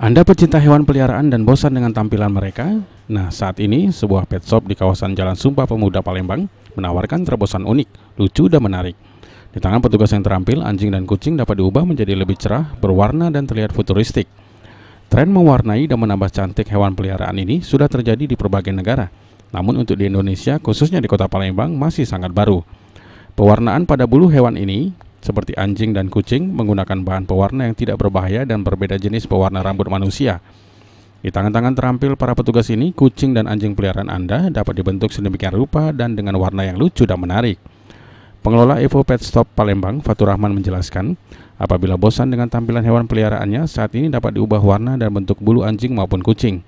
Anda pecinta hewan peliharaan dan bosan dengan tampilan mereka? Nah, saat ini sebuah pet shop di kawasan Jalan Sumpah Pemuda Palembang menawarkan terobosan unik, lucu, dan menarik. Di tangan petugas yang terampil, anjing dan kucing dapat diubah menjadi lebih cerah, berwarna, dan terlihat futuristik. Tren mewarnai dan menambah cantik hewan peliharaan ini sudah terjadi di berbagai negara. Namun untuk di Indonesia, khususnya di kota Palembang, masih sangat baru. Pewarnaan pada bulu hewan ini seperti anjing dan kucing menggunakan bahan pewarna yang tidak berbahaya dan berbeda jenis pewarna rambut manusia. Di tangan-tangan terampil para petugas ini, kucing dan anjing peliharaan Anda dapat dibentuk sedemikian rupa dan dengan warna yang lucu dan menarik. Pengelola Evo Pet Shop Palembang, Fatur Rahman menjelaskan, apabila bosan dengan tampilan hewan peliharaannya, saat ini dapat diubah warna dan bentuk bulu anjing maupun kucing.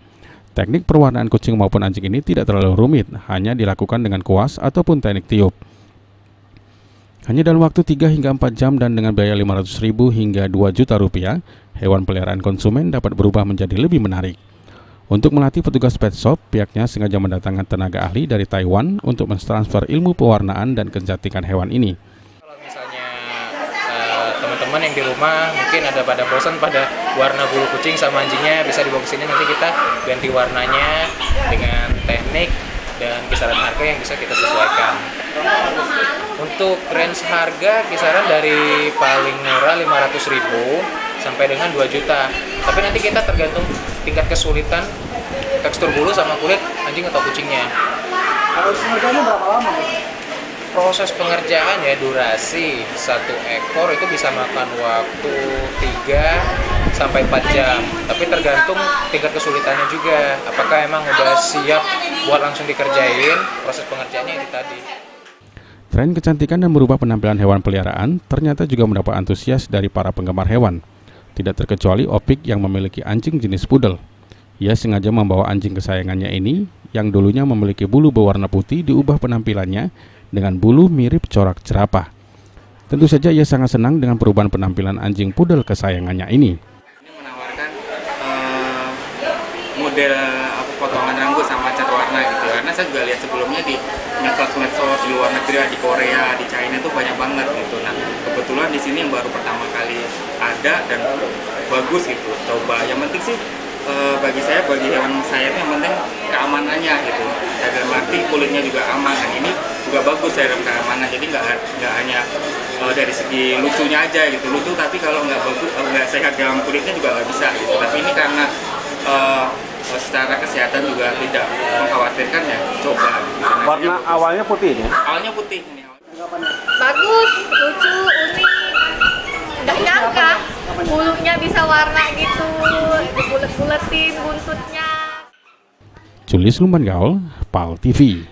Teknik perwarnaan kucing maupun anjing ini tidak terlalu rumit, hanya dilakukan dengan kuas ataupun teknik tiup. Hanya dalam waktu 3 hingga 4 jam dan dengan biaya Rp500.000 hingga Rp2 juta, hewan peliharaan konsumen dapat berubah menjadi lebih menarik. Untuk melatih petugas pet shop, pihaknya sengaja mendatangkan tenaga ahli dari Taiwan untuk mentransfer ilmu pewarnaan dan kecantikan hewan ini. Kalau misalnya teman-teman yang di rumah mungkin ada pada bosan pada warna bulu kucing sama anjingnya, bisa dibawa ke sini, nanti kita ganti warnanya dengan teknik dan kisaran harga yang bisa kita sesuaikan. Untuk range harga kisaran dari paling murah Rp500.000 sampai dengan Rp2 juta. Tapi nanti kita tergantung tingkat kesulitan tekstur bulu sama kulit anjing atau kucingnya. Proses pengerjaannya berapa lama? Proses pengerjaan ya, durasi 1 ekor itu bisa makan waktu 3 sampai 4 jam. Tapi tergantung tingkat kesulitannya juga. Apakah emang udah siap buat langsung dikerjain, proses pengerjaannya itu tadi. Tren kecantikan dan merubah penampilan hewan peliharaan ternyata juga mendapat antusias dari para penggemar hewan. Tidak terkecuali Opik yang memiliki anjing jenis poodle. Ia sengaja membawa anjing kesayangannya ini yang dulunya memiliki bulu berwarna putih diubah penampilannya dengan bulu mirip corak jerapah. Tentu saja ia sangat senang dengan perubahan penampilan anjing poodle kesayangannya ini. Ini menawarkan model potongan rambut sama cat warna gitu, karena saya juga lihat sebelumnya di medsos di luar negeri, di Korea, di China itu banyak banget gitu. Nah, kebetulan di sini yang baru pertama kali ada dan bagus gitu. Coba, yang penting sih bagi hewan saya itu yang penting keamanannya gitu. Ya, dalam arti kulitnya juga aman, dan ini juga bagus dalam keamanan. Jadi nggak hanya dari segi lucunya aja gitu, lucu tapi kalau nggak bagus, nggak sehat dalam kulitnya juga nggak bisa gitu. Tapi ini karena secara kesehatan juga tidak mengkhawatirkan, ya coba gitu. Warna awalnya putih ya? Awalnya putih ini. Bagus, lucu, unik. Nggak nyangka bulunya bisa warna gitu, dibulet-buletin buntutnya. Julius Lumban Gaul, PAL TV.